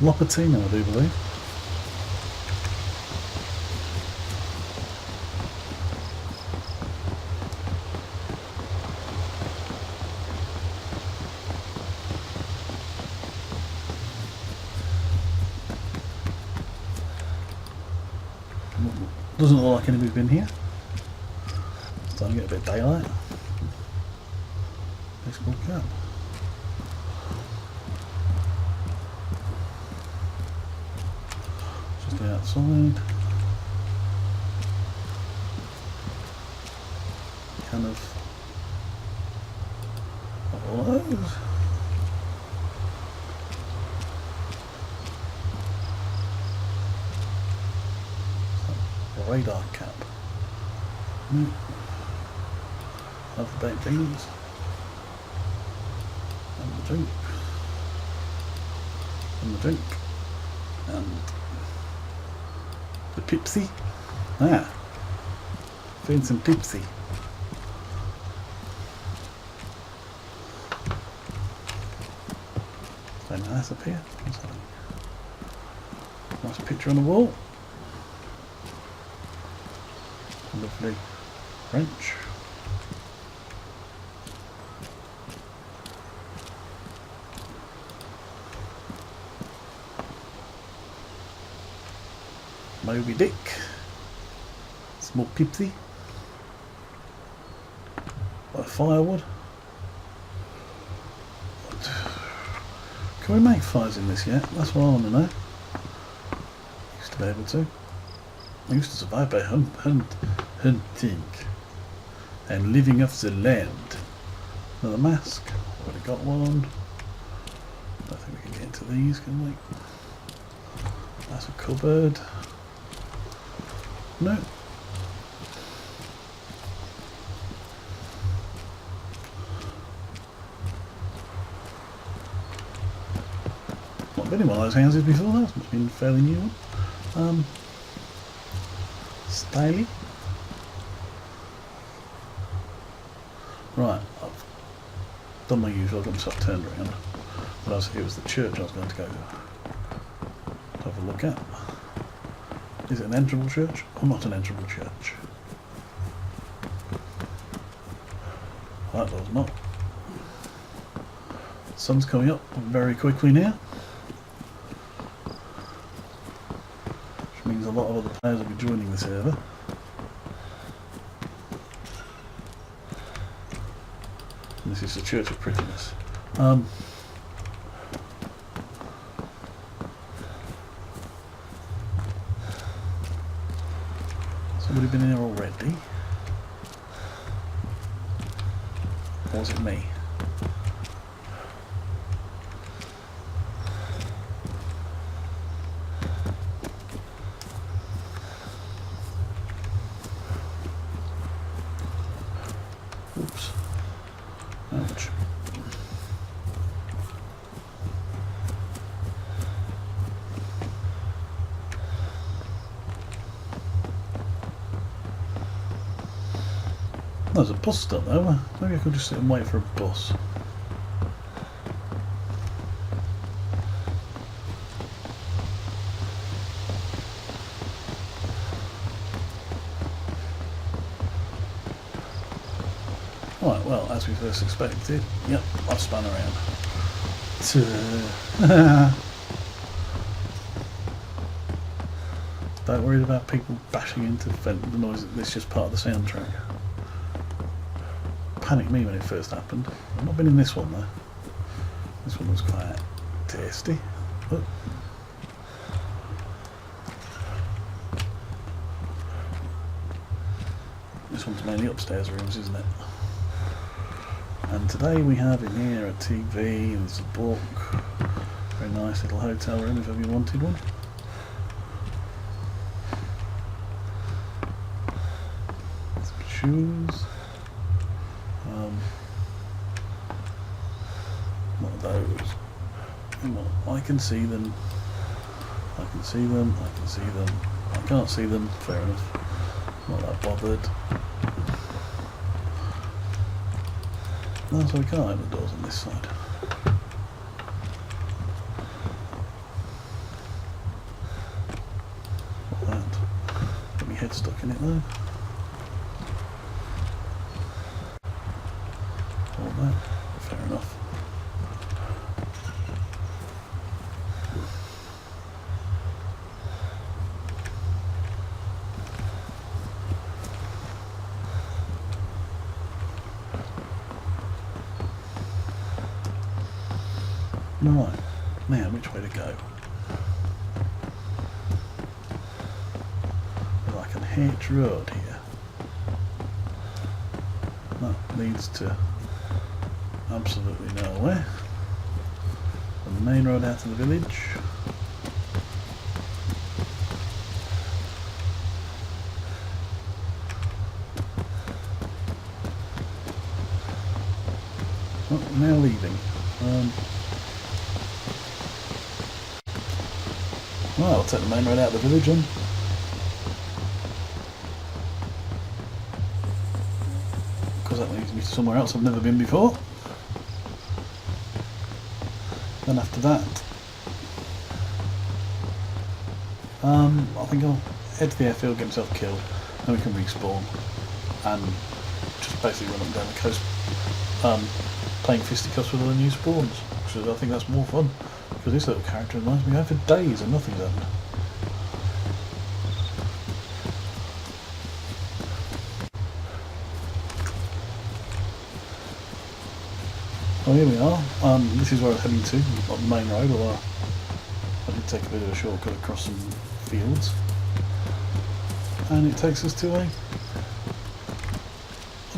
Lopatino, I do believe. Doesn't look like anybody's been here. Starting to get a bit of daylight. Baseball cap. Just outside. Kind of all those. Radar cap. Have the baked beans. And the drink. And the drink. And the Pepsi. Ah. Feeling some Pepsi. So nice up here. Nice picture on the wall. Lovely French. Moby Dick. Small Pepsi. Bit of firewood. Can we make fires in this yet? That's what I want to know. Used to be able to. I used to survive by hunting and living off the land. Another mask. Already got one. I think we can get into these, can we? That's a cupboard. No. Not been in one of those houses before. That must have been a fairly new one. Styly. Right, I've done my usual, I've got myself turned around. But it was the church I was going to go to have a look at. Is it an entrable church or not an entrable church? That does not. The sun's coming up very quickly now. Which means a lot of other players will be joining the server. And this is the Church of Prettiness. Somebody been in here already? Or was it me? Oops. Ouch. There's a bus stop there. Maybe I could just sit and wait for a bus. Right, well, as we first expected, yep, I've spun around. Don't worry about people bashing into the noise. It's just part of the soundtrack. Panicked me when it first happened. I've not been in this one though. This one was quite tasty. Oh. This one's mainly upstairs rooms, isn't it? And today we have in here a TV and there's a book. Very nice little hotel room if ever you wanted one. Some shoes. What are those? Hang on, I can see them. I can see them. I can see them. I can't see them. Fair enough. Not that bothered. No, so we can't open the doors on this side. head stuck in it though. Oh no, fair enough. Right, now which way to go? Well, I can hitch road here. That leads to absolutely nowhere. The main road out of the village. Oh, now leaving. Well, I'll take the main road out of the village then. Because that leads me to somewhere else I've never been before. Then after that, I think I'll head to the airfield, get myself killed, then we can respawn and just basically run up and down the coast playing fisticuffs with all the new spawns. Because I think that's more fun. Because this little character reminds me of for days and nothing's happened. Well, here we are. This is where I was heading to, on the main road, although I did take a bit of a shortcut across some fields. And it takes us to a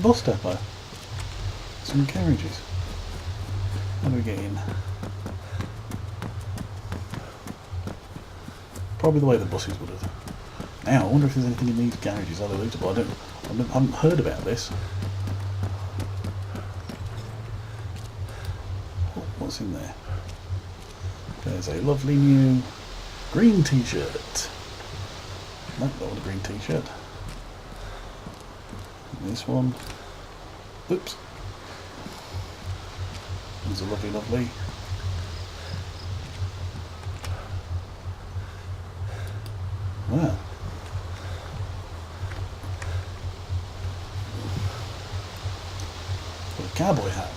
bus depot. Some carriages. How do we get in? Probably the way the buses would have. Now, I wonder if there's anything in these garages other lootable. I haven't heard about this. Oh, what's in there? There's a lovely new green t-shirt. No, don't want a green t-shirt. This one. Oops. There's a lovely. Wow. What a cowboy hat.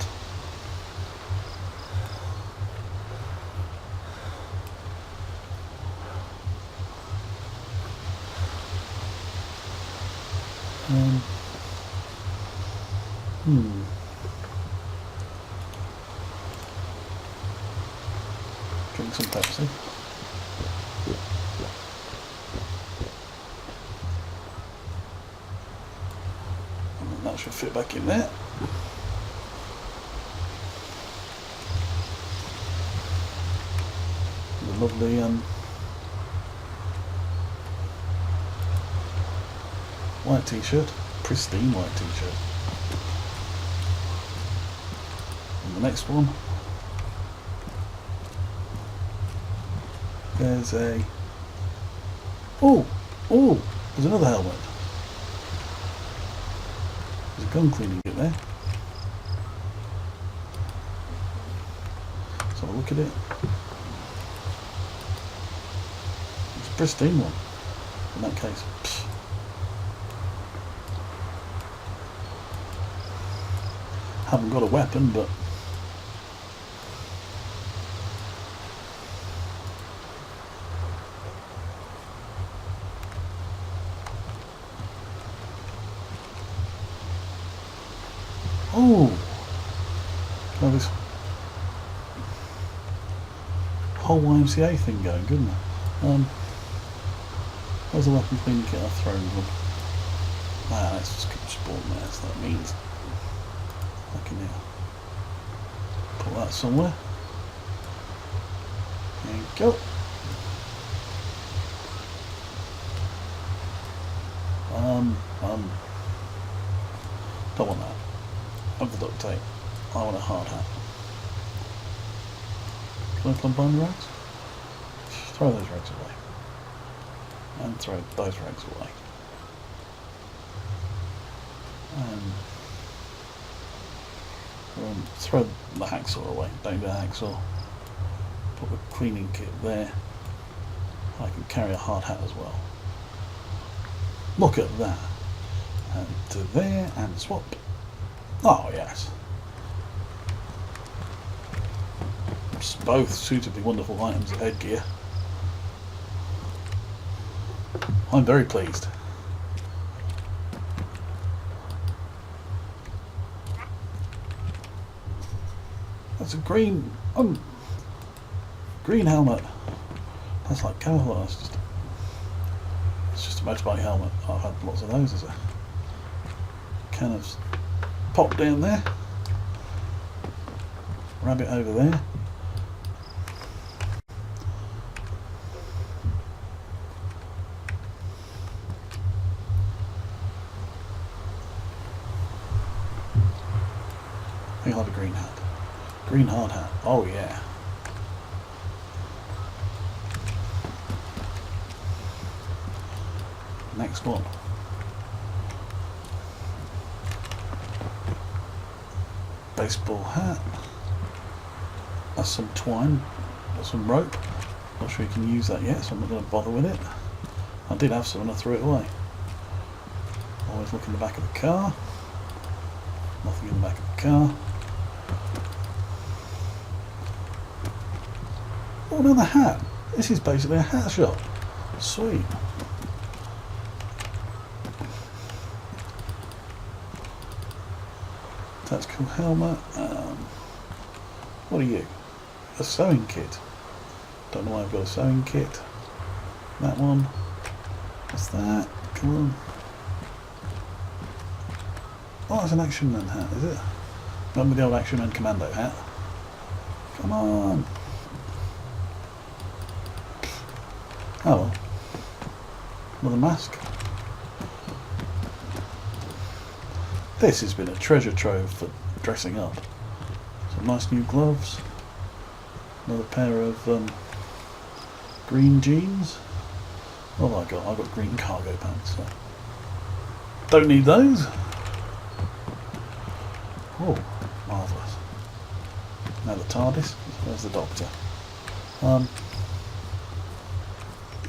Drink some Pepsi. And that should fit back in there. The lovely white t-shirt, pristine white t-shirt. And the next one, there's a there's another helmet. There's a gun cleaning bit there. Let's have a look at it. It's a pristine one in that case. Psst. Haven't got a weapon, but well, this whole YMCA thing going, couldn't it? Where's the weapon cleaning kit? I've thrown one. Ah, let's just keep spawn there, so that means I can put that somewhere. There you go. Don't want that. Of the duct tape. I want a hard hat. Can I combine the rags? Throw those rags away. And throw those rags away. And throw the hacksaw away. Don't do a hacksaw. Put the cleaning kit there. I can carry a hard hat as well. Look at that. And to there and swap. Oh yes. Both suitably wonderful items of headgear. I'm very pleased. That's a green green helmet. That's like camouflage. It's just a motorbike helmet. I've had lots of those as a kind of pop down there. Rabbit over there. I think I'll have a green hat. Green hard hat. Oh yeah. Next one. Baseball hat. That's some twine. Got some rope. Not sure you can use that yet, so I'm not going to bother with it. I did have some and I threw it away. Always look in the back of the car. Nothing in the back of the car. Oh, another hat. This is basically a hat shop. Sweet. Tactical helmet. What are you? A sewing kit. Don't know why I've got a sewing kit. That one. What's that? Come on. Oh, that's an Action Man hat, is it? Remember the old Action Man Commando hat? Come on. Oh well. Another mask. This has been a treasure trove for dressing up. Some nice new gloves. Another pair of green jeans. What have I got? I've got green cargo pants. So. Don't need those. Oh, marvellous. Now the TARDIS. Where's the Doctor?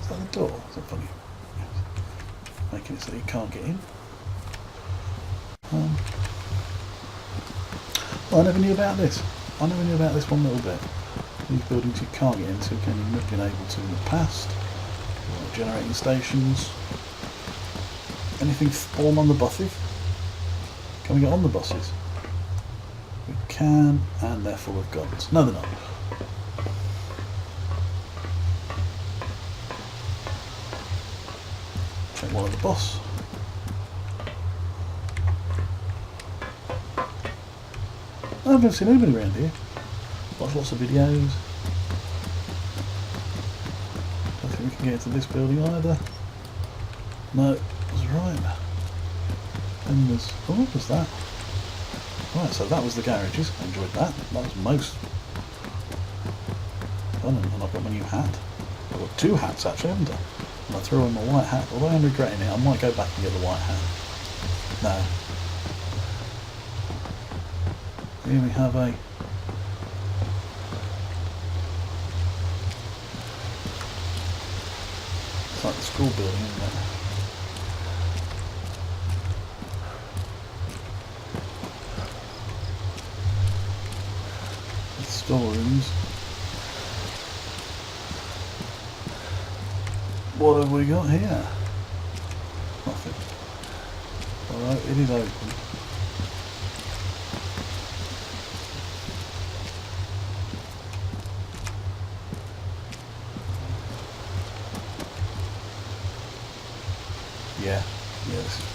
Is that the door? Is that funny? Yes. Making it so you can't get in. Well, I never knew about this. I never knew about this one little bit. These buildings you can't get into, can you have been able to in the past. Generating stations. Anything spawn on the buses? Can we get on the buses? We can, and they're full of guns. No, they're not. Check one of the bus. I've never seen anybody around here. Watch lots of videos. Don't think we can get into this building either. No, I was right. And there's... oh, what was that? Right, so that was the garages. I enjoyed that. That was most fun, and I've got my new hat. I've got two hats actually, haven't I? And I threw on my white hat. Although I'm regretting it, I might go back and get the white hat. No. Here we have a it's like the school building, isn't it? With storerooms. What have we got here? Nothing. Alright, it is open. Yeah, this has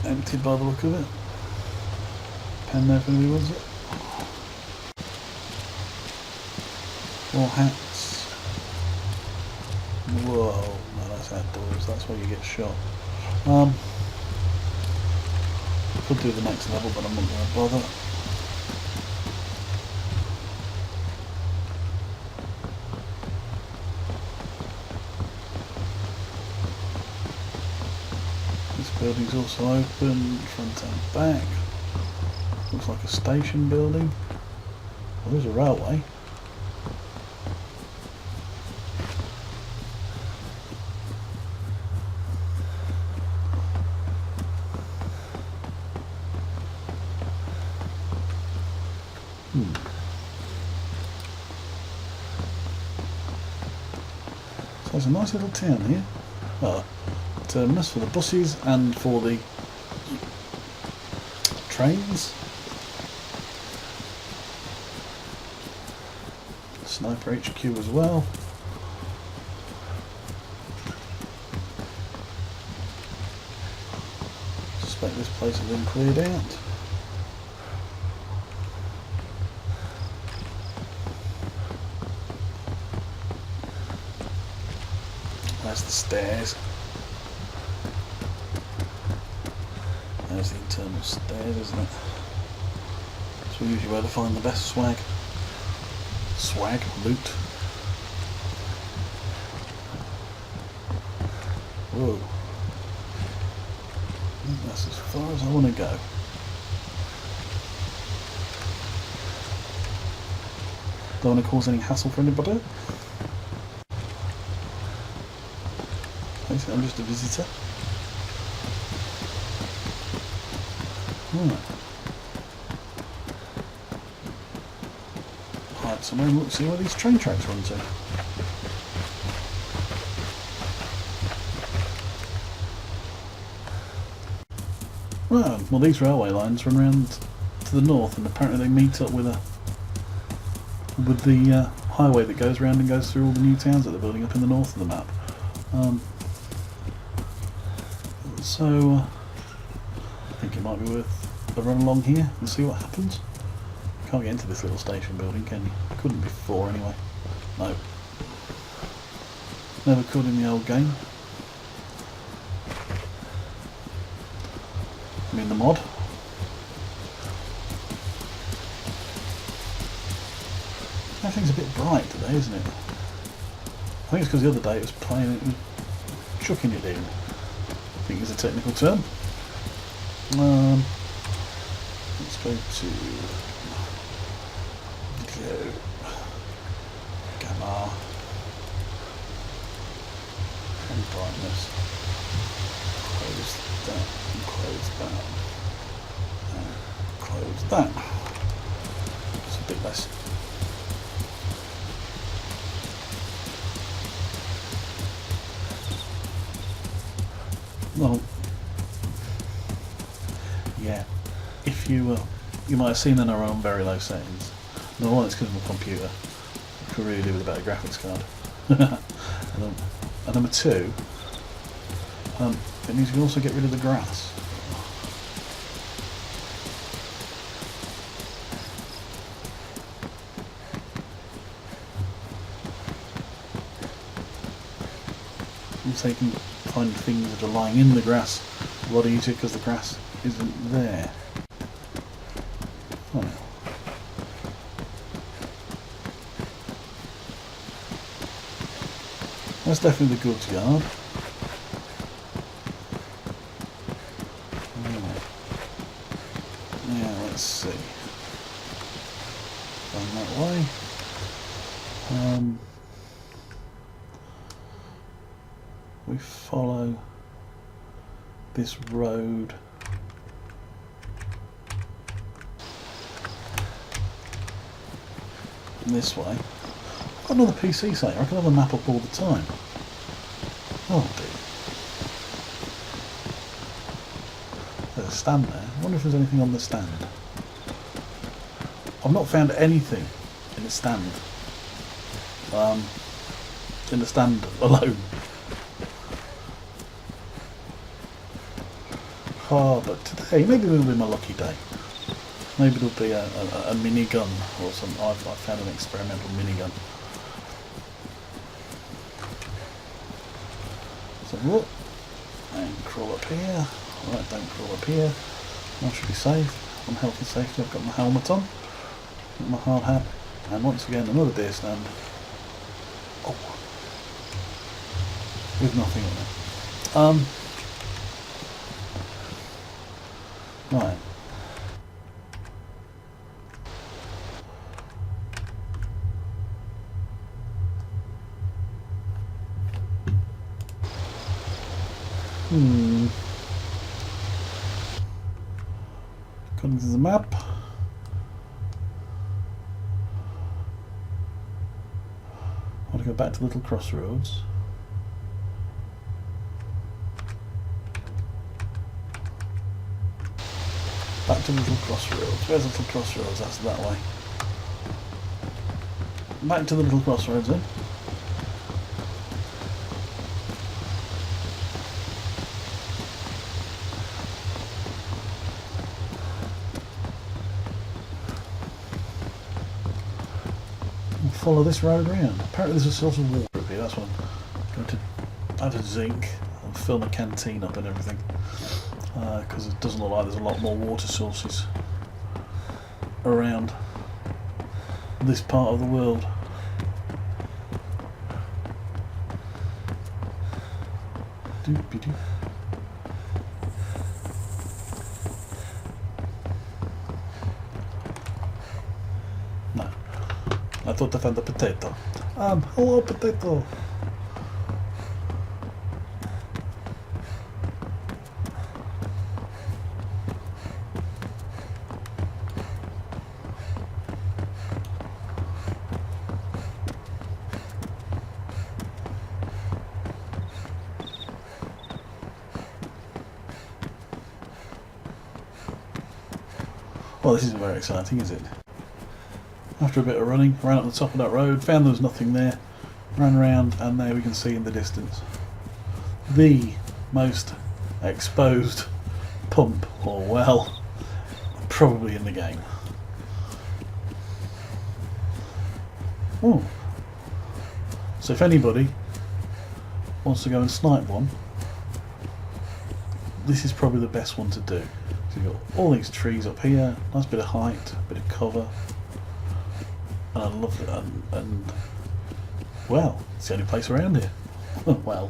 been emptied by the look of it. Pen there if anybody wants it. More hats. Whoa, no, that's outdoors, that's where you get shot. Could do the next level, but I'm not going to bother. Building's also open, front and back. Looks like a station building. Well, there's a railway. So it's a nice little town here. Terminus for the buses and for the trains. Sniper HQ as well. I suspect this place has been cleared out. There's the stairs. There's the internal stairs, isn't it? That's usually where to find the best swag. Swag, loot. Whoa. I think that's as far as I want to go. Don't want to cause any hassle for anybody. I'm just a visitor. Right. Hide somewhere and look, see where these train tracks run to. Right, well these railway lines run around to the north and apparently they meet up with the highway that goes around and goes through all the new towns that they're building up in the north of the map. So I think it might be worth a run along here and see what happens. Can't get into this little station building, can you? Couldn't before anyway. No. Never could in the old game. I mean the mod. Everything's a bit bright today, isn't it? I think it's because the other day it was playing it and chucking it in. I think is a technical term. Let's go to video, gamma, and brightness. Close that, and close that, and close that. It's a bit less. Well, yeah, if you might have seen that I run on very low settings. Number one, it's because of my computer. I could really do with a better graphics card. And number two, it means you can also get rid of the grass. So you can find things that are lying in the grass a lot easier because the grass isn't there. Oh. That's definitely the goods yard. Right. Yeah, let's see. Going that way. We follow this road this way. I've got another PC site. I can have a map up all the time. Oh dear. There's a stand there. I wonder if there's anything on the stand. I've not found anything in the stand. In the stand alone. Oh, but today, maybe it'll be my lucky day. Maybe it'll be a minigun or something. I've found an experimental minigun. So look, and crawl up here. Right, don't crawl up here. I should be safe. I'm health and safety. I've got my helmet on, my hard hat, and once again another beer stand. Oh, with nothing on it. Right. According to the map, Gotta go back to Little Crossroads. Back to Little Crossroads. Where's Little Crossroads? That's that way. Back to the Little Crossroads then. We'll follow this road around. Apparently there's a source of water up here. That's what I'm going to add a zinc and fill the canteen up and everything. Because it doesn't look like there's a lot more water sources around this part of the world. Doop-de-doop. No, I thought I found a potato. Hello potato. Well, this isn't very exciting, is it? After a bit of running, ran up the top of that road, found there was nothing there, ran around, and there we can see in the distance the most exposed pump or well probably in the game. Oh, so if anybody wants to go and snipe one, this is probably the best one to do. So you've got all these trees up here, nice bit of height, a bit of cover, and I love it. And well, it's the only place around here. Well,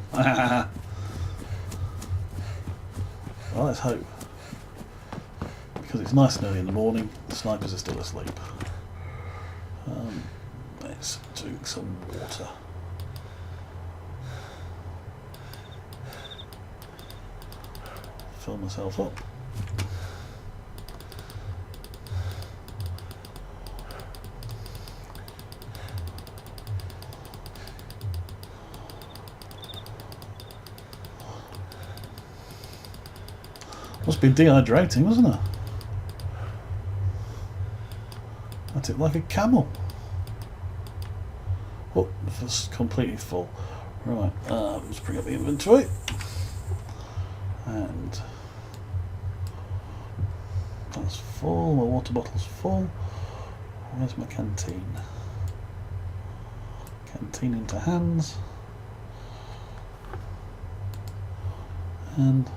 let's hope, because it's nice and early in the morning. The snipers are still asleep. Let's drink some water. Fill myself up. Must be dehydrating, wasn't it? That's it, like a camel. Oh, it's completely full. Right, let's bring up the inventory. And that's full, my water bottle's full. Where's my canteen? Canteen into hands. And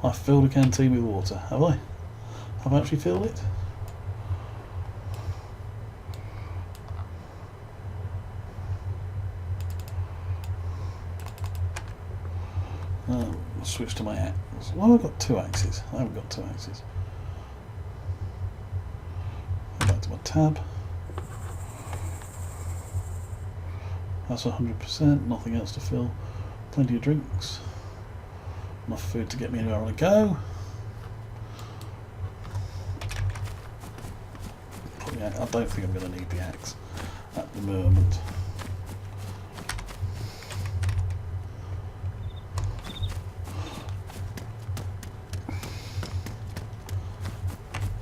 I've filled a canteen with water, have I? Have I actually filled it? I'll switch to my axe. Well, I've got two axes. I haven't got two axes. Go back to my tab. That's 100%, nothing else to fill. Plenty of drinks. Enough food to get me anywhere I want to go. I don't think I'm going to need the axe at the moment.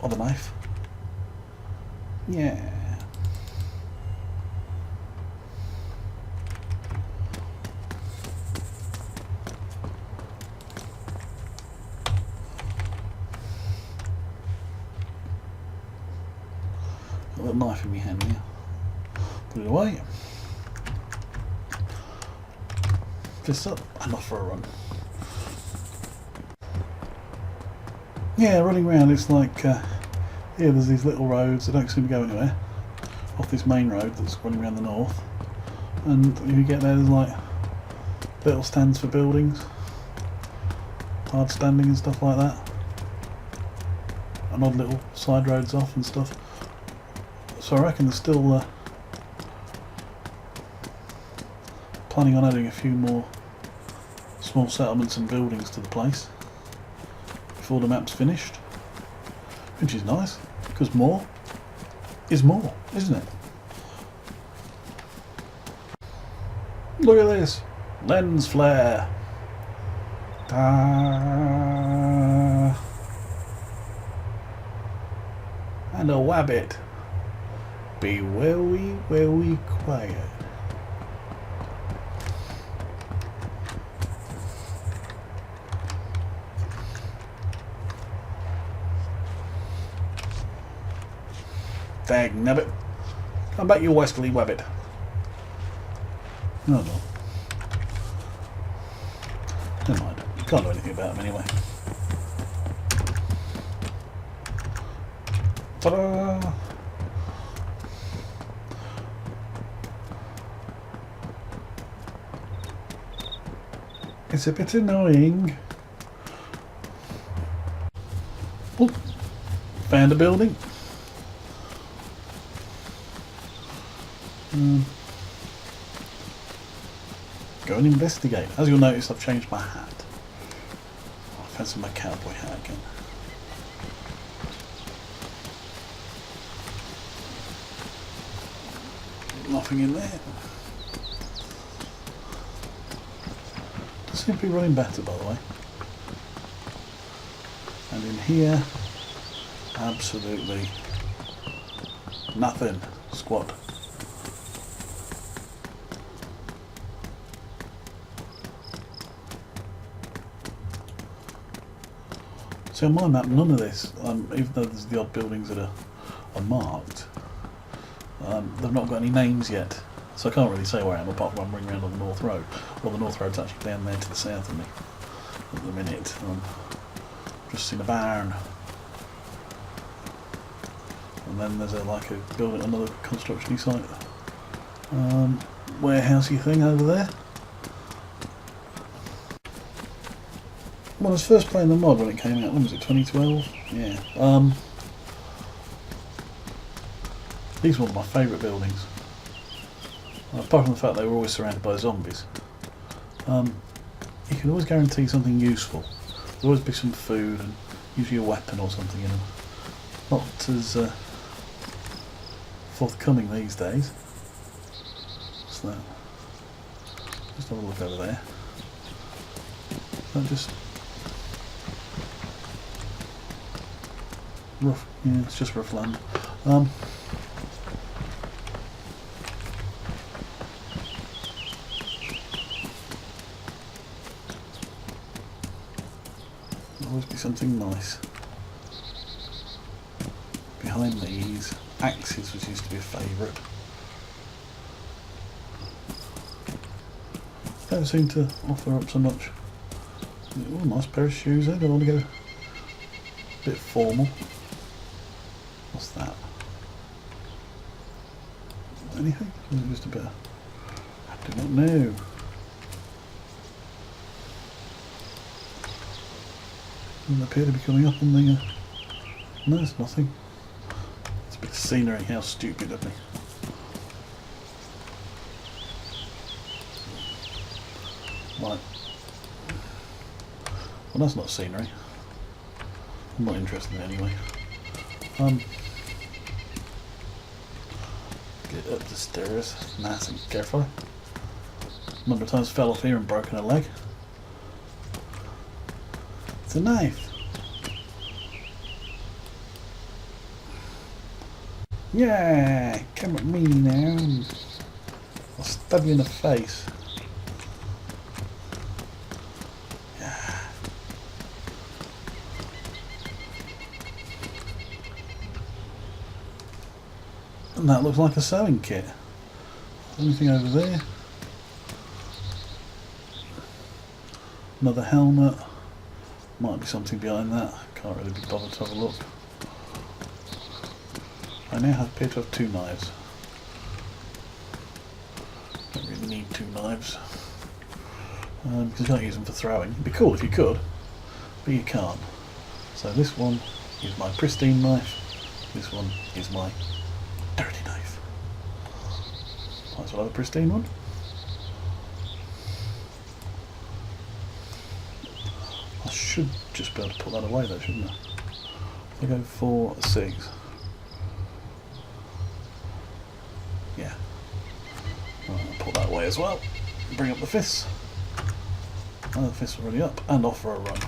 Or the knife. Yeah. Got a knife in my hand now. Put it away. Fist up. Enough for a run. Yeah, running around, it's like here there's these little roads that don't seem to go anywhere off this main road that's running around the north, and if you get there, there's like little stands for buildings, hard standing and stuff like that, and odd little side roads off and stuff. So I reckon there's still Planning on adding a few more small settlements and buildings to the place before the map's finished, which is nice, because more is more, isn't it? Look at this lens flare. Ta and a wabbit. Be very quiet. Dag nabbit. Come back, you westerly wabbit. Oh no. Never mind. You can't do anything about them anyway. Ta-da! It's a bit annoying. Oh, found a building. Go and investigate. As you'll notice, I've changed my hat. I fancy my cowboy hat again. Nothing in there. Does seem to be running better, by the way. And in here, absolutely nothing. Squat. So on my map, none of this, even though there's the odd buildings that are marked, they've not got any names yet. So I can't really say where I am, apart from I'm ringing around on the North Road. Well, the North Road's actually down there to the south of me at the minute. Just seen a barn. And then there's like a building, another construction site, warehousey thing over there. When I was first playing the mod when it came out, when was it, 2012? Yeah. These were one of my favourite buildings. Apart from the fact they were always surrounded by zombies. You can always guarantee something useful. There'll always be some food and usually a weapon or something in them. Not as forthcoming these days. What's that? Just have a look over there. That just rough, yeah, it's just rough land. There'll always be something nice behind these. Axes, which used to be a favourite. Don't seem to offer up so much. Oh, nice pair of shoes there. Don't want to go a bit formal. What's that? Anything? Or is it just a bit? I do not know. Doesn't appear to be coming up on the. No, it's nothing. It's a bit of scenery. How stupid of me. Right. Well, that's not scenery. I'm not interested in it anyway. Get up the stairs, nice and carefully. A number of times fell off here and broken a leg. It's a knife. Yeah, come at me now. I'll stab you in the face. And that looks like a sewing kit. Anything over there? Another helmet. Might be something behind that. Can't really be bothered to have a look. I now appear to have two knives. Don't really need two knives. Because you can't use them for throwing. It'd be cool if you could, but you can't. So this one is my pristine knife. This one is my dirty knife. Might as well have a pristine one. Should just be able to put that away though, shouldn't I? I go for a 6. Yeah. Right, I'll put that away as well. Bring up the fists. Oh, the fists are already up and off for a run.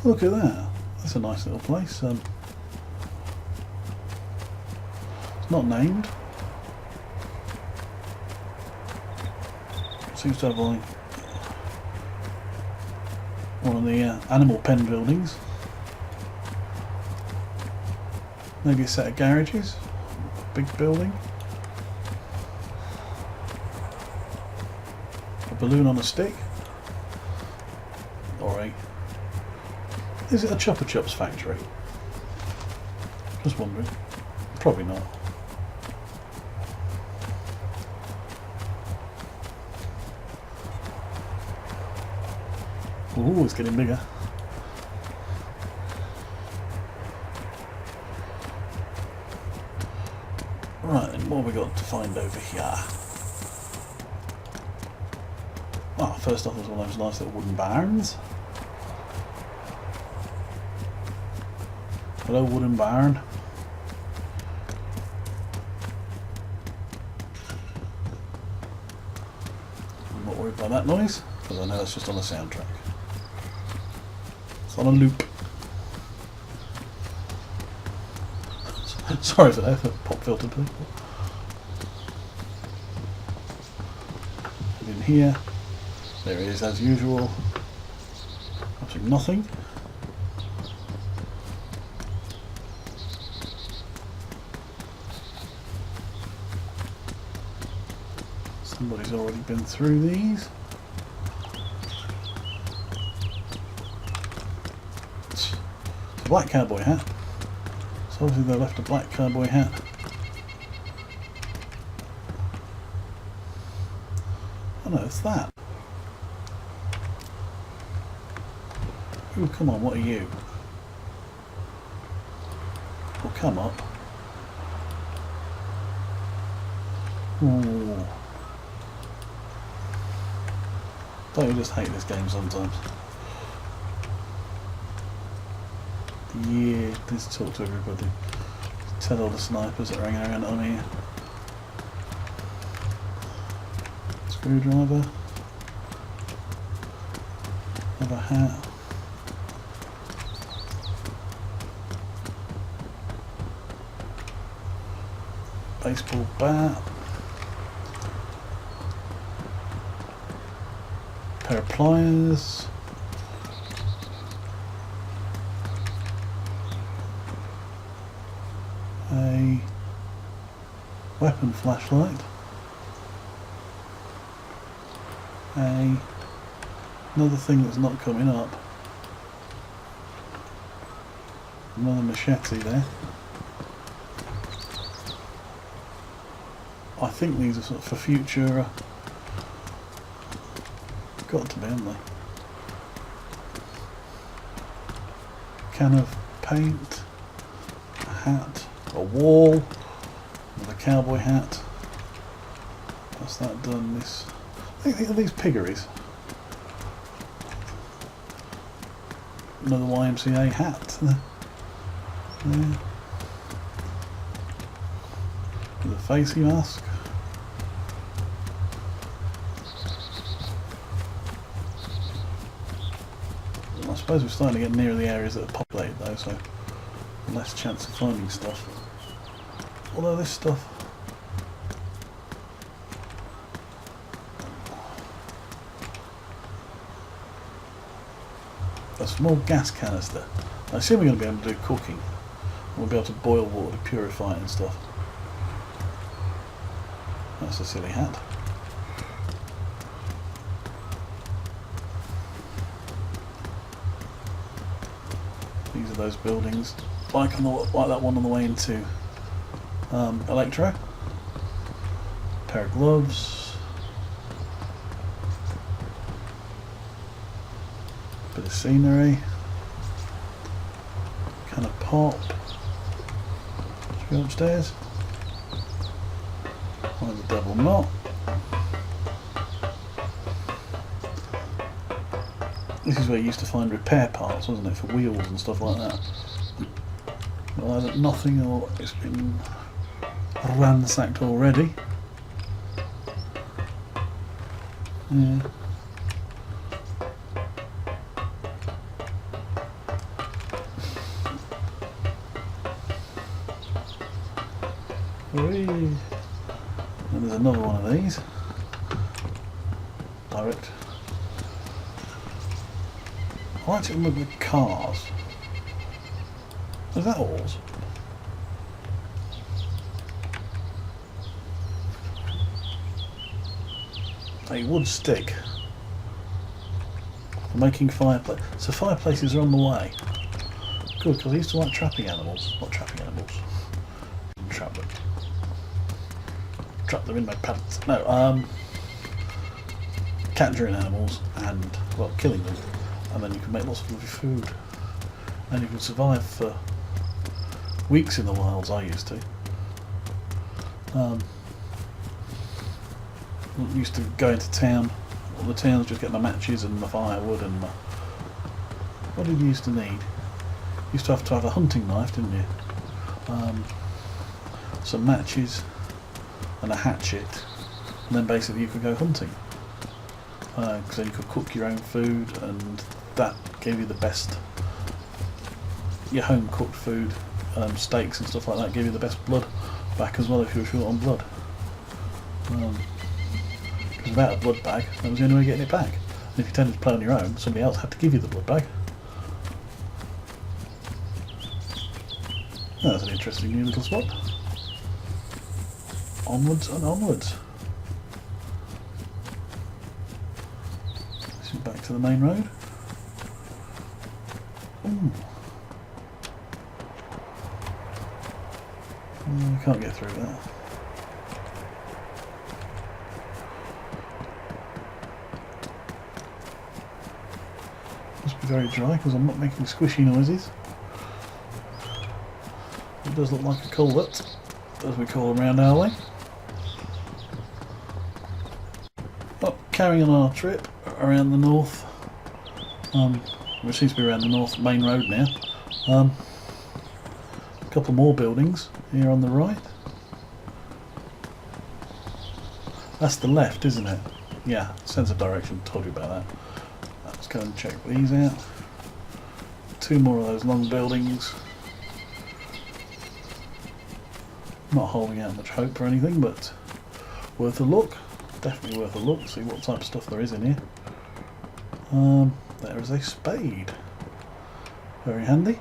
Look at that. That's a nice little place. It's not named. Seems to have like one of the animal pen buildings. Maybe a set of garages. A big building. A balloon on a stick. Or a... Is it a Chupa Chups factory? Just wondering. Probably not. Ooh, it's getting bigger. Right, then what have we got to find over here? Ah, first off, there's one of those nice little wooden barns. Hello, wooden barn. I'm not worried by that noise, because I know it's just on the soundtrack. It's on a loop. Sorry for that, pop filter people. And in here, there it is as usual. Absolutely nothing. Somebody's already been through these. It's a black cowboy hat. So obviously they left a black cowboy hat. Oh no, it's that. Ooh, come on, what are you? Well, come up. Ooh. Don't you just hate this game sometimes? Yeah, let's talk to everybody. Tell all the snipers that are hanging around on here. Screwdriver. Another hat. Baseball bat. Pair of pliers. A weapon flashlight. Another thing that's not coming up. Another machete there. I think these are sort of for future. Got to be, haven't they? Can of paint, a hat, a wall, with a cowboy hat. What's that done? This. I think are these piggeries. Another YMCA hat. There. With a facey mask. I suppose we're starting to get near the areas that are populated though, so less chance of finding stuff. Although this stuff... A small gas canister. I assume we're going to be able to do cooking. We'll be able to boil water to purify it and stuff. That's a silly hat. These are those buildings, like that one on the way into Electro. Pair of gloves. Bit of scenery. Can of pop. Should we go upstairs? One of the double knot. This is where you used to find repair parts, wasn't it, for wheels and stuff like that. Well, either nothing or it's been ransacked already. Yeah. And there's another one of these. Direct. I like to look at the cars. Is that oars? A wood stick for making fireplace. So fireplaces are on the way. Good, because I used to like trapping animals. Not trapping animals. Trap them. Trap them in my pants. No, capturing animals and, well, killing them. And then you can make lots of lovely food. And you can survive for weeks in the wilds, I used to. Used to go into town, all the towns, just get my matches and my firewood and my... What did you used to need? You used to have a hunting knife, didn't you? Some matches and a hatchet, and then basically you could go hunting. Because then you could cook your own food, and that gave you the best, your home cooked food, steaks and stuff like that, gave you the best blood back as well if you were short on blood. Because without a blood bag, that was the only way of getting it back. And if you tended to play on your own, somebody else had to give you the blood bag. Oh, that's an interesting new little spot. Onwards and onwards. This is back to the main road. Ooh. I can't get through that. Must be very dry because I'm not making squishy noises. It does look like a culvert, as we call them around our way. Well, carrying on our trip around the north, which seems to be around the north main road now. A couple more buildings here on the right. That's the left, isn't it? Yeah, sense of direction, told you about that. Let's go and check these out. Two more of those long buildings. Not holding out much hope or anything, but worth a look. Definitely worth a look, see what type of stuff there is in here. There is a spade. Very handy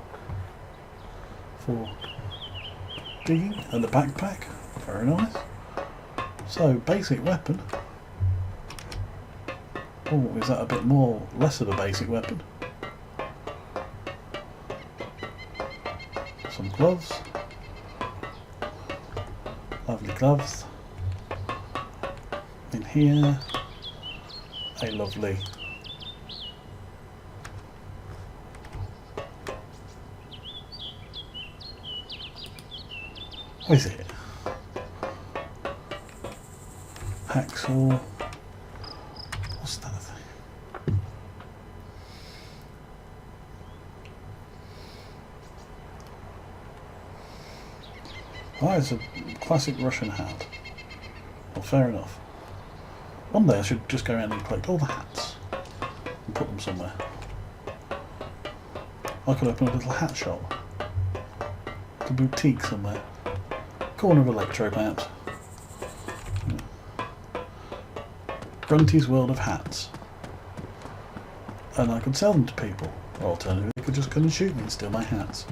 for digging, and the backpack. Very nice. So, basic weapon. Oh, is that a bit more, less of a basic weapon? Some gloves. Lovely gloves. In here, a lovely what is it? Hacksaw. What's that thing? Oh, it's a classic Russian hat. Well, fair enough. One day I should just go around and collect all the hats and put them somewhere. I could open a little hat shop. A boutique somewhere. Corner of Electro, perhaps. Grunty's World of Hats. And I could sell them to people. Or alternatively, they could just come and shoot me and steal my hats.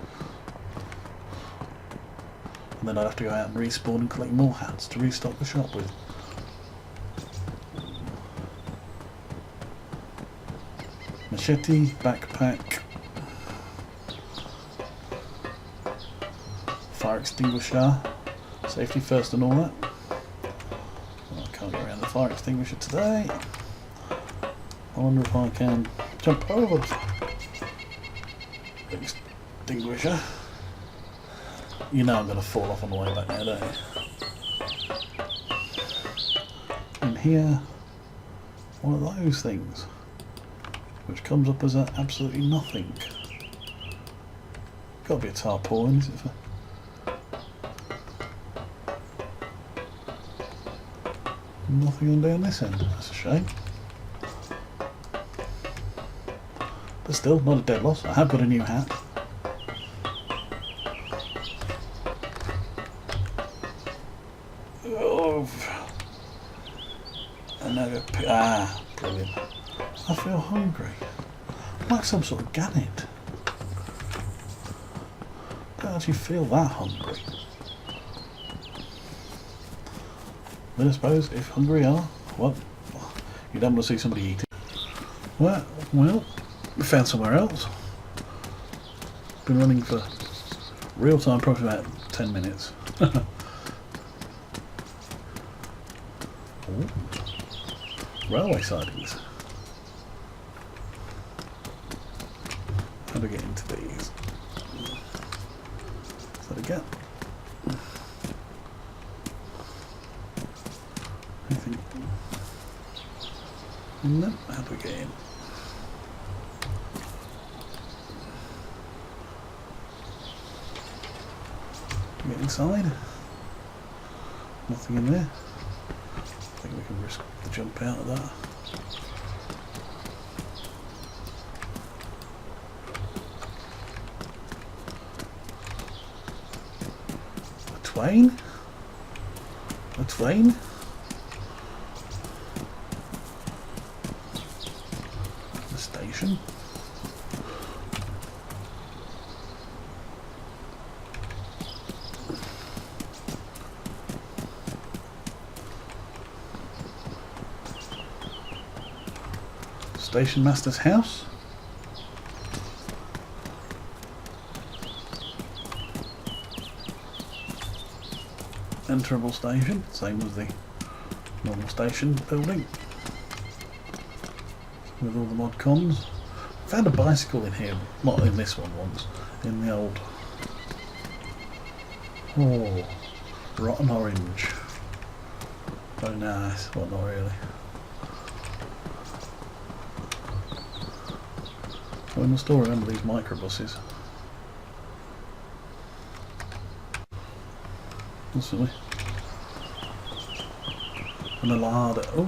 And then I'd have to go out and respawn and collect more hats to restock the shop with. Machete, backpack, fire extinguisher, safety first and all that. Well, I can't get around the fire extinguisher today. I wonder if I can jump over the extinguisher. You know I'm going to fall off on the way back now, don't you? And here, one of those things. which comes up as absolutely nothing. Got to be a tarpaulin, is it? Nothing on down this end. That's a shame. But still, not a dead loss. I have got a new hat. Oh. And now brilliant. I feel hungry. I'm like some sort of gannet. I don't actually feel that hungry. But I suppose if hungry are, well, you don't want to see somebody eating. Well, we found somewhere else. Been running for real time, probably about 10 minutes. Ooh. Railway sidings. How do I get into these? Is that a gap? Anything? No, how do we get in? Get inside. Nothing in there. I think we can risk the jump out of that. A twain? A twain? The station? Station master's house. Enterable station, same as the normal station building with all the mod cons. Found a bicycle in here, not in this one once, in the old. Oh, rotten orange. Oh nice, well not really. I must still remember these microbuses. Constantly. And a larder. Oh!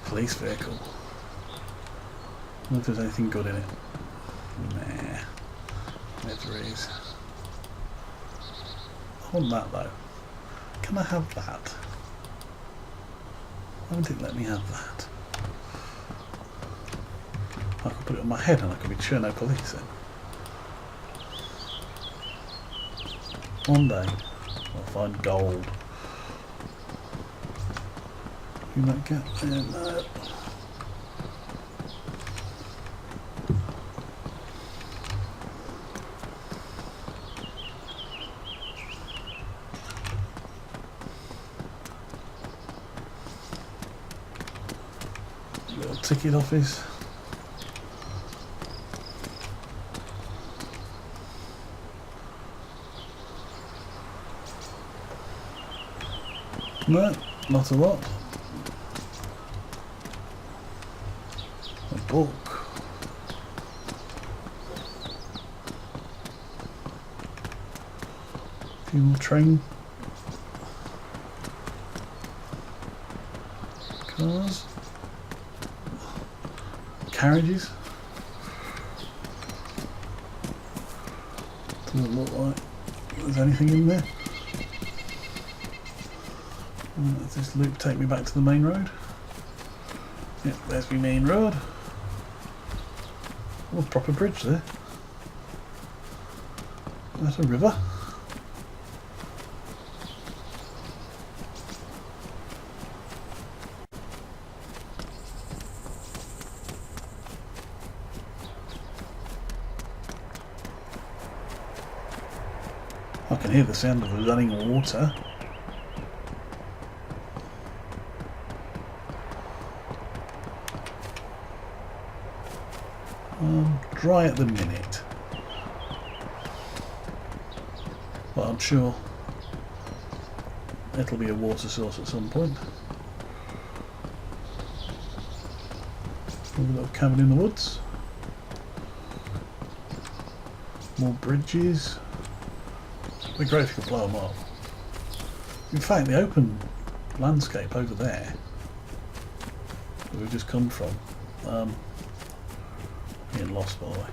Police vehicle. I wonder if there's anything good in it. Nah. Never is. I want that though. Can I have that? Why won't it let me have that? I could put it on my head and I could be Cherno police then. One day I'll find gold. You might get there, no. Little ticket office. No, not a lot. A book. A few more train cars. Carriages. Doesn't look like there's anything in there. Does this loop take me back to the main road? Yep, there's my main road. Oh, proper bridge there. That's a river. I can hear the sound of running water. Dry at the minute, but I'm sure it'll be a water source at some point. A little cabin in the woods. More bridges. It'd be great if you could blow them up. In fact, the open landscape over there that we've just come from, getting lost by the way.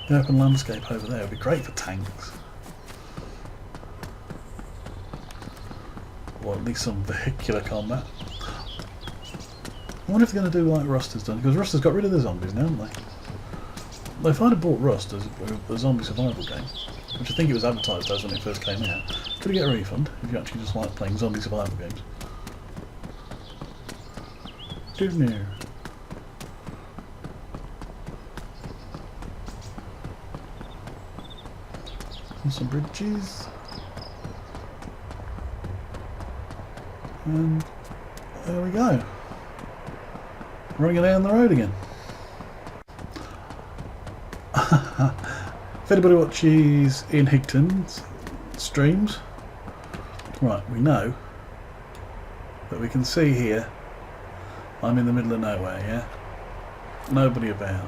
The open landscape over there would be great for tanks. Or at least some vehicular combat. I wonder if they're going to do like Rust has done, because Rust has got rid of the zombies now, haven't they? If I'd have bought Rust as a zombie survival game, which I think it was advertised as when it first came out, could you get a refund if you actually just like playing zombie survival games? Didn't you? And some bridges. And there we go. Running down the road again. If anybody watches Ian Higton's streams, right, we know that we can see here I'm in the middle of nowhere, yeah? Nobody about.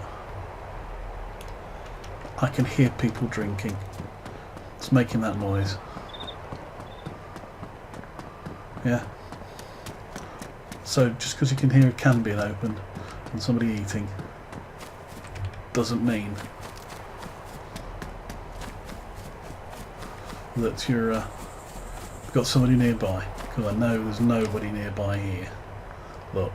I can hear people drinking. It's making that noise. Yeah. So just because you can hear a can being opened and somebody eating doesn't mean that you've got somebody nearby, because I know there's nobody nearby here. Look.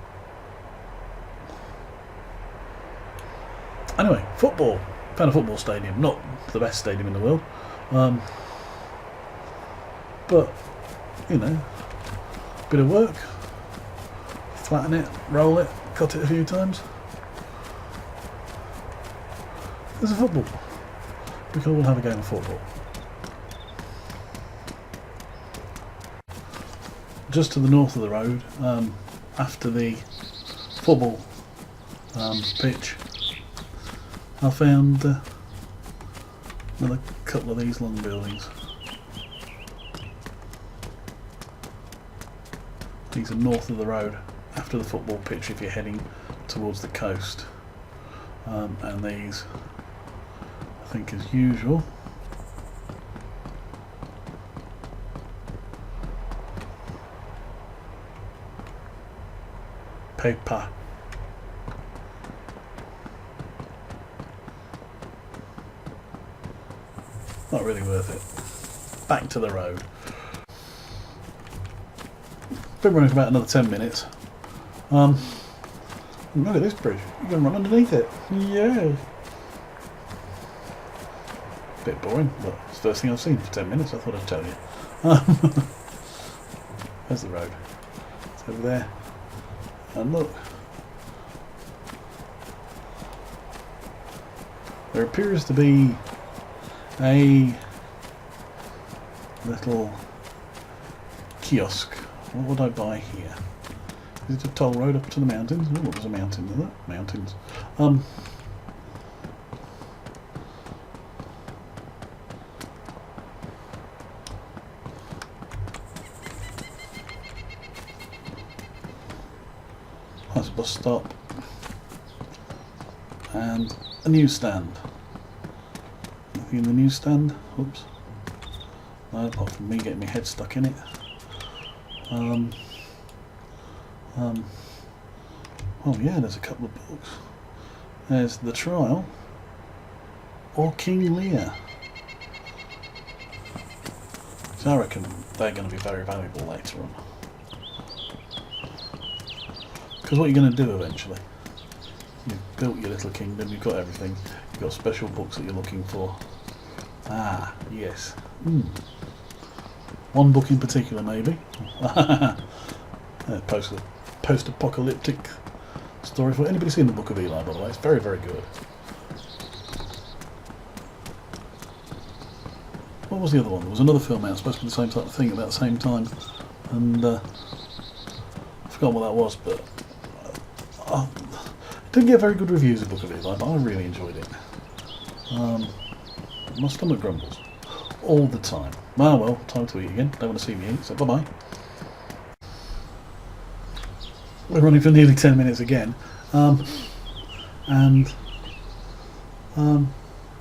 Anyway, football. Found a football stadium. Not the best stadium in the world. But, you know, bit of work. Flatten it, roll it, cut it a few times. There's a football. We can all have a game of football. Just to the north of the road, after the football pitch, I found another couple of these long buildings. These are north of the road, after the football pitch if you're heading towards the coast. And these, I think as usual, paper. Not really worth it. Back to the road. Been running for about another 10 minutes. Look at this bridge. You can run underneath it. Yeah. Bit boring, but it's the first thing I've seen for 10 minutes. I thought I'd tell you. There's the road. It's over there. And look. There appears to be a little kiosk. What would I buy here? Is it a toll road up to the mountains? Oh, there's a mountain there. Mountains. That's a bus stop. And a newsstand. Nothing in the newsstand. Oops. No, apart from me getting my head stuck in it. Oh yeah, there's a couple of books. There's The Trial or King Lear. So I reckon they're going to be very valuable later on. Because what you're going to do eventually, you've built your little kingdom, you've got everything, you've got special books that you're looking for. Ah, yes. One book in particular, maybe. Post-apocalyptic story. For anybody seen the Book of Eli, by the way? It's very, very good. What was the other one? There was another film out, supposed to be the same type of thing about the same time, and I forgot what that was, but it didn't get very good reviews of Book of Eli, but I really enjoyed it. My stomach grumbles. all the time. Well, time to eat again. Don't want to see me eat, so bye-bye. We're running for nearly 10 minutes again.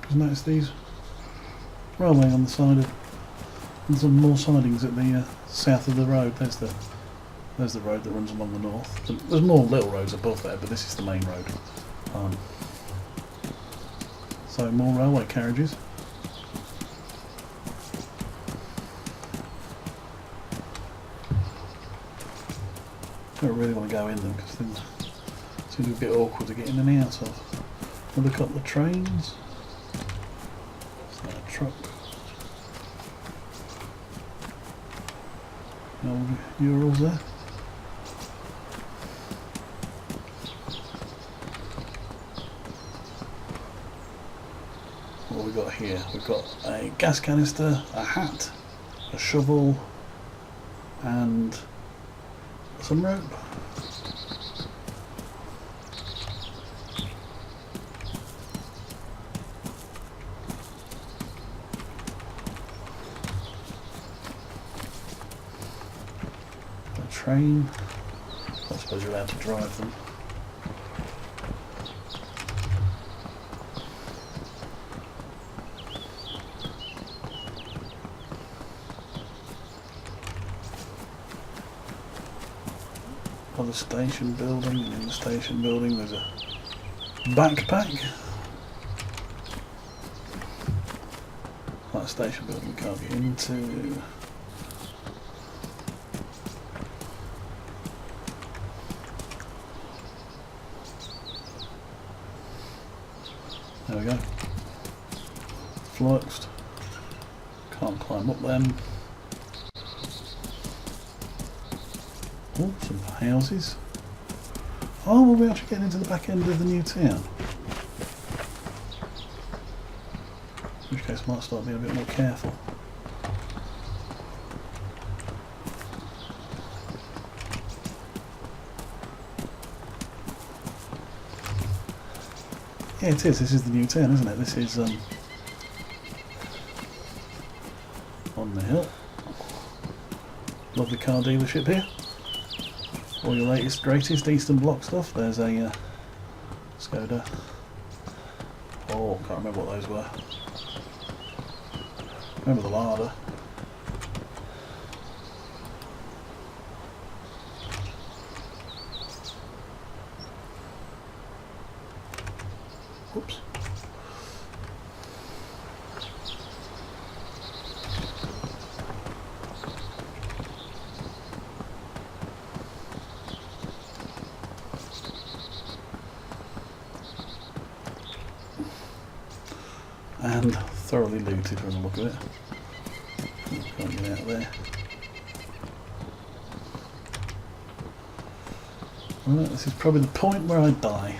Just notice these railway on the side of, and some more sidings at the south of the road. There's the road that runs along the north. There's more little roads above there, but this is the main road. So more railway carriages. I don't really want to go in them because they seem to be a bit awkward to get in and out of. We'll look up the trains. Is that a truck? No Urals there. What have we got here? We've got a gas canister, a hat, a shovel, and some rope. A train. I suppose you're allowed to drive them. The station building, and in the station building there's a backpack. That station building we can't get into. There we go. Fluxed. Can't climb up them. Oh, some houses. Oh, we'll be actually getting into the back end of the new town. In which case I might start being a bit more careful. Yeah, it is. This is the new town, isn't it? This is on the hill. Lovely car dealership here. All your latest, greatest Eastern Bloc stuff. There's a Skoda. Oh, can't remember what those were. Remember the Lada. Whoops. And thoroughly looted from the look of it. Can't get out there. Right, this is probably the point where I die.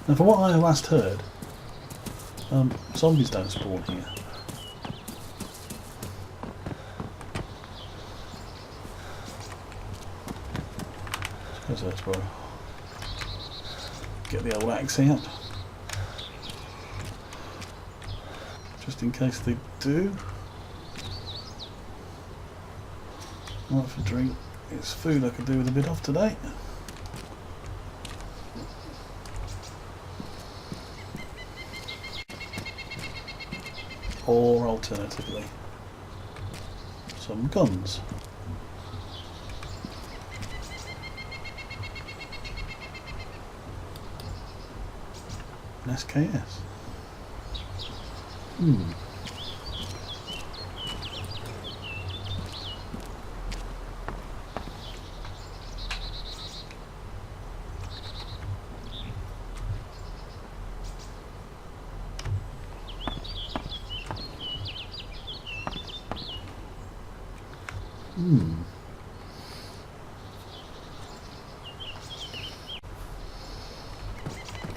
Now, from what I last heard, zombies don't spawn here. I suppose that's where I'll get the old axe out, just in case they do. Right, for drink, it's food I could do with a bit of today. Or alternatively, some guns. An SKS.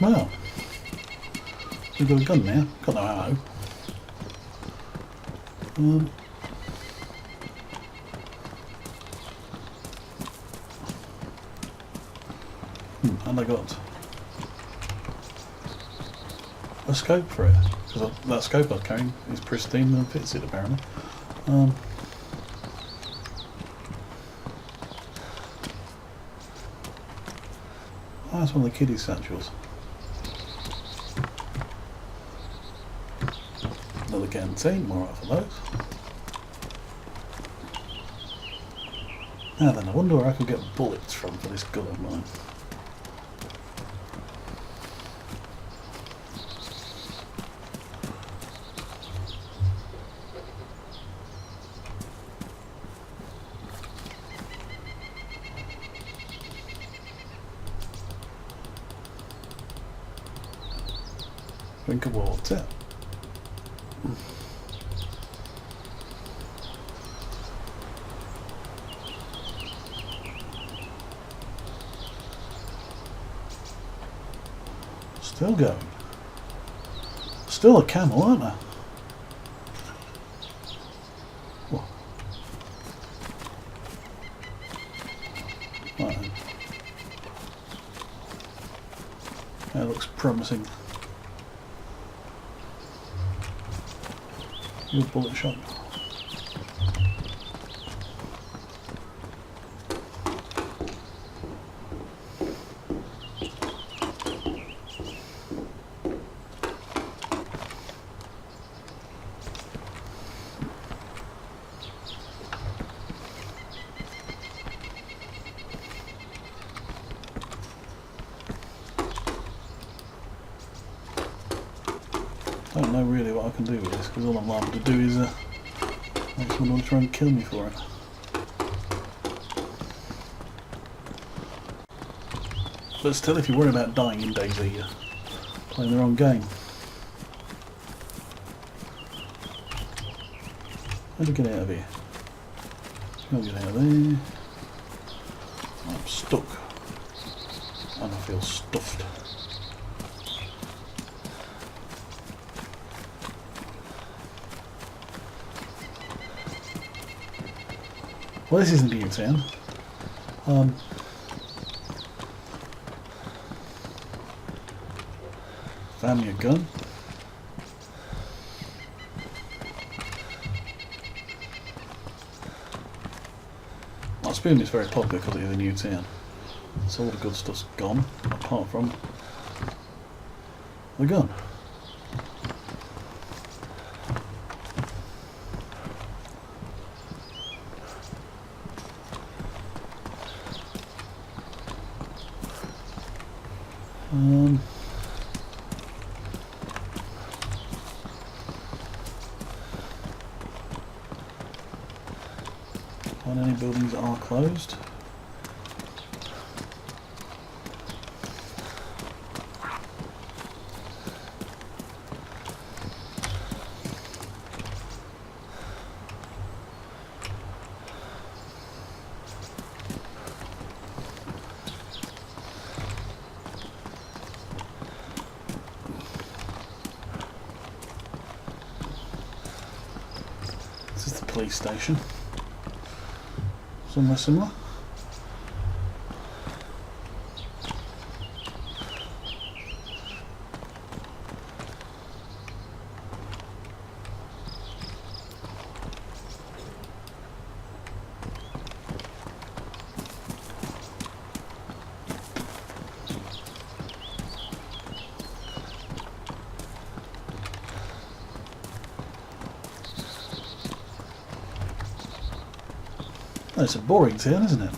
Well, we've got a gun now. Got no ammo. And I got a scope for it, because that scope I was carrying is pristine and fits it apparently. Oh, that's one of the kiddie satchels. Another canteen, more out for those. Now then, I wonder where I could get bullets from for this gun of mine. Drink of water. Still going. Still a camel, aren't I? Whoa. Right then. That looks promising. Good bullet shot. I don't know really what I can do with this, because all I'm liable to do is make someone want to try and kill me for it. But still, if you worry about dying in DayZ, you're playing the wrong game. How do I get out of here? I'll get out of there. I'm stuck. And I feel stuffed. Well, this isn't new town. Found me a gun. I assume it's very popular because it's a new town. So all the good stuff's gone, apart from the gun. Find any buildings that are closed. This is the police station. Somewhere similar. Oh, it's a boring town, isn't it?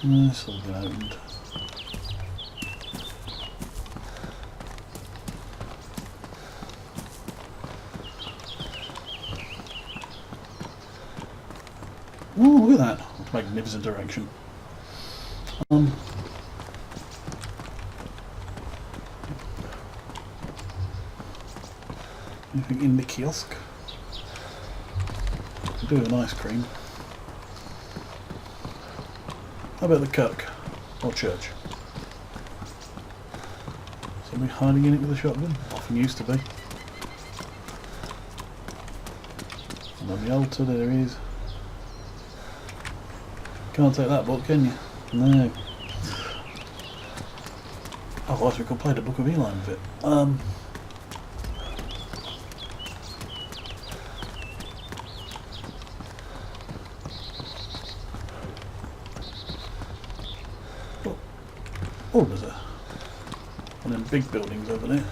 It's all been opened. Oh, look at that! Magnificent direction. Anything in the kiosk? Could do an ice cream. How about the Kirk? Or church? Somebody hiding in it with a shotgun? Often used to be. And on the altar there is. Can't take that book, can you? No. Otherwise we could play the Book of Eli with it. Oh, there's one of them big buildings over there.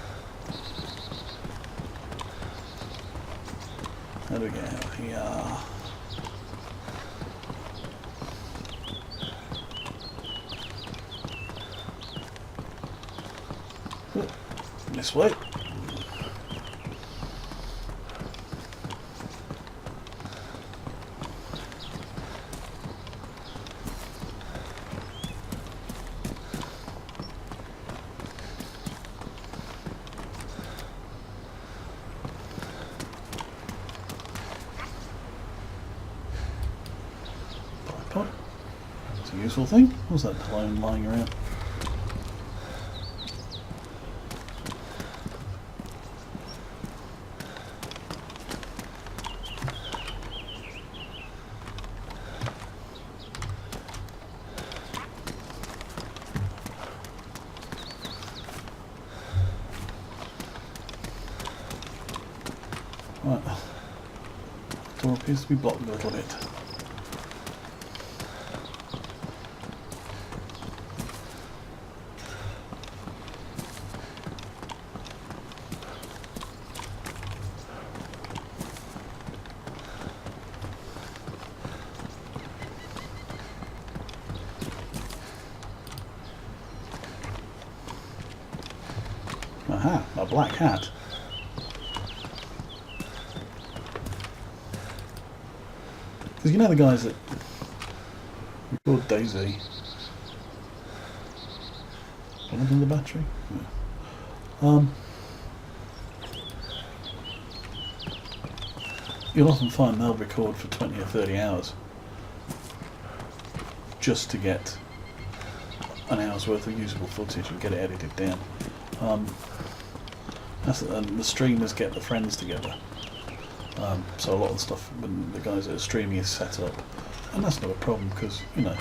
How do we get out here? Oh, this way. Bipod. It's a useful thing. What's that clone lying around? Right, the door appears to be blocked a little bit. Aha, a black hat. Because you know the guys that record Daisy. Anything in the battery? Yeah. You'll often find they'll record for 20 or 30 hours just to get an hour's worth of usable footage and get it edited down. And the streamers get the friends together. So a lot of the stuff when the guys that are streaming is set up, and that's not a problem because, you know,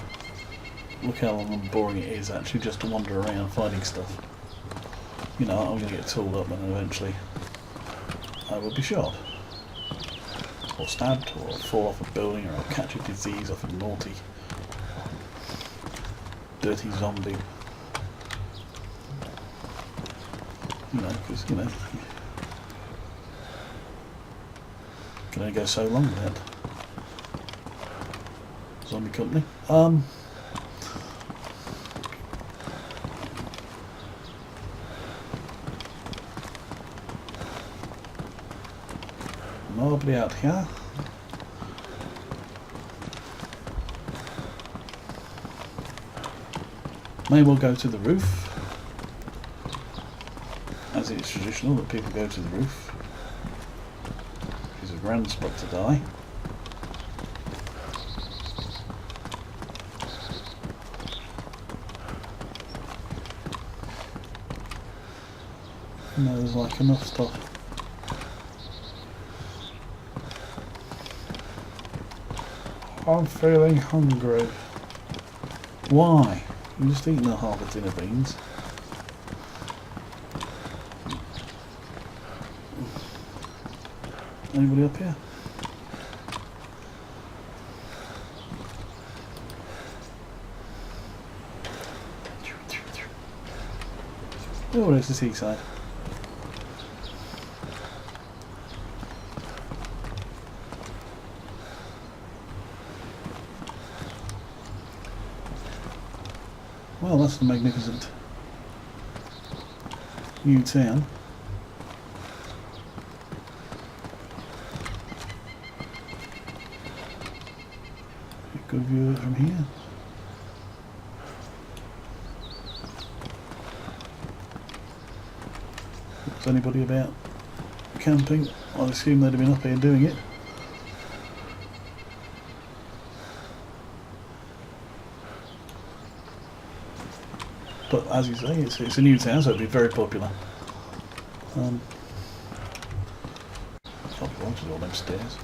look how long and boring it is actually just to wander around finding stuff. You know, I'm going to get tooled up and eventually I will be shot or stabbed or I'll fall off a building or I'll catch a disease off a naughty dirty zombie. You know, because, you know, can only go so long without zombie company. Nobody out here. May well go to the roof, as it is traditional that people go to the roof. It's a grand spot to die. And there's like enough stuff. I'm feeling hungry. Why? You just eaten a half a tin of beans. Anybody up here? Oh, there's the seaside. Well, that's the magnificent new town. Good view of it from here. If there's anybody about camping, I assume they'd have been up here doing it. But as you say, it's a new town, so it'd be very popular. Oh, all them stairs.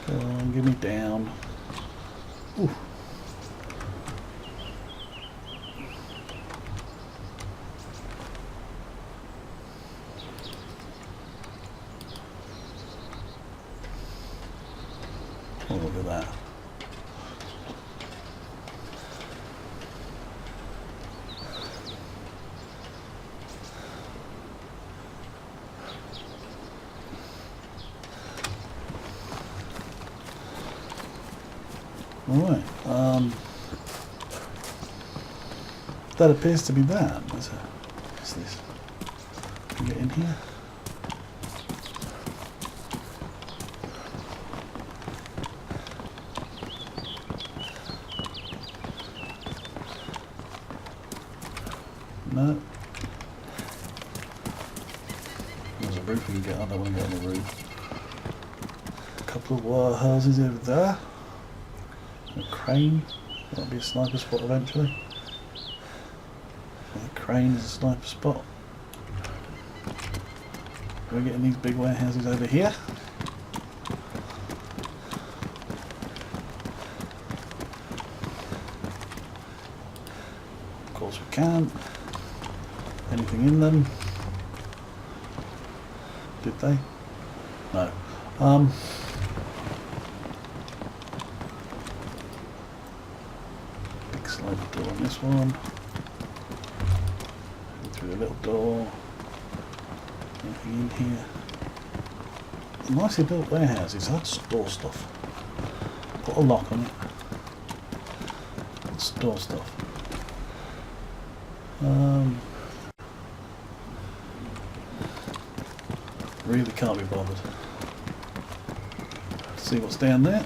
Go on, give me down. Ooh. Oh, look at that. Alright, that appears to be that. What's this? Can we get in here? No. There's a roof we can get on. I don't want to get on the roof. A couple of wire houses over there. A crane. That'll be a sniper spot eventually. The crane is a sniper spot. We're getting these big warehouses over here. Of course we can't. Anything in them? Did they? No. Big sliding door on this one. Go through the little door. Anything in here? Nicely built warehouses. I'd store stuff. Put a lock on it. And store stuff. Really can't be bothered. See what's down there.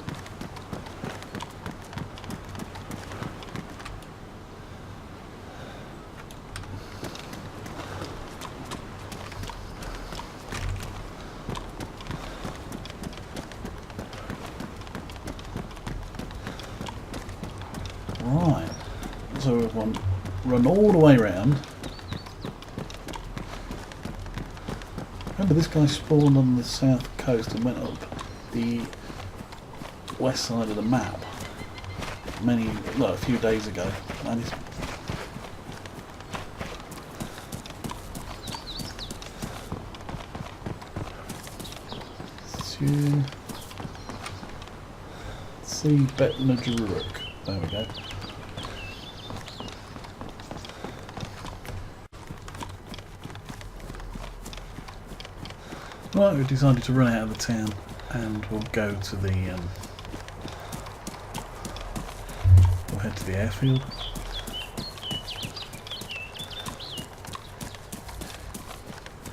Right, so we've run all the way around. Remember, this guy spawned on the south coast and went up the west side of the map a few days ago. And see Betnajuruk. There we go. Right, we've decided to run out of the town and we'll go to the we'll head to the airfield.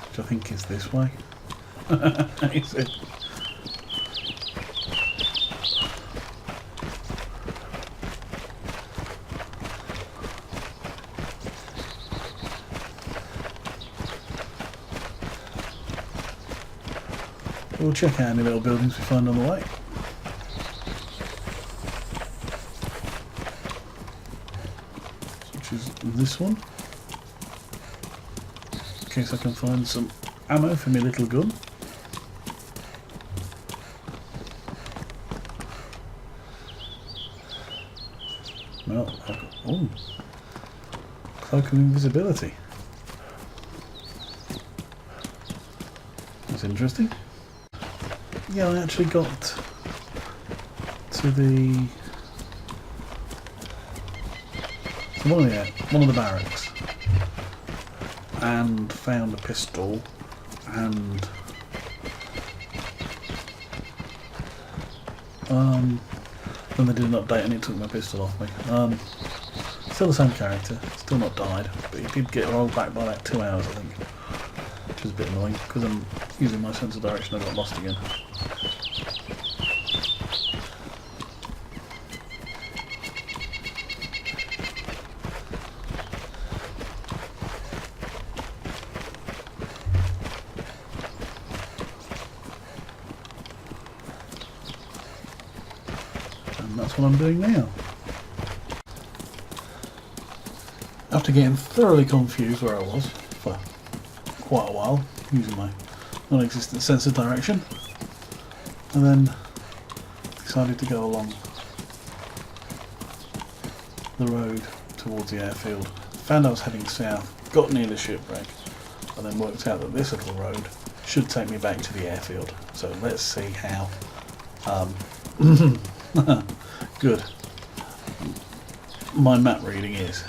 Which I think is this way. Is it? We'll check out any little buildings we find on the way. Which is this one. In case I can find some ammo for my little gun. Well, I've got, oh, cloak of invisibility. That's interesting. Yeah, I actually got to one of the barracks and found a pistol, and then they did an update and it took my pistol off me. Still the same character, still not died, but he did get rolled back by about 2 hours, I think, which was a bit annoying because I'm using my sense of direction. I got lost again. And that's what I'm doing now. After getting thoroughly confused where I was for quite a while, using my non-existent sense of direction, and then decided to go along the road towards the airfield. Found I was heading south, got near the shipwreck, and then worked out that this little road should take me back to the airfield. So let's see how good my map reading is.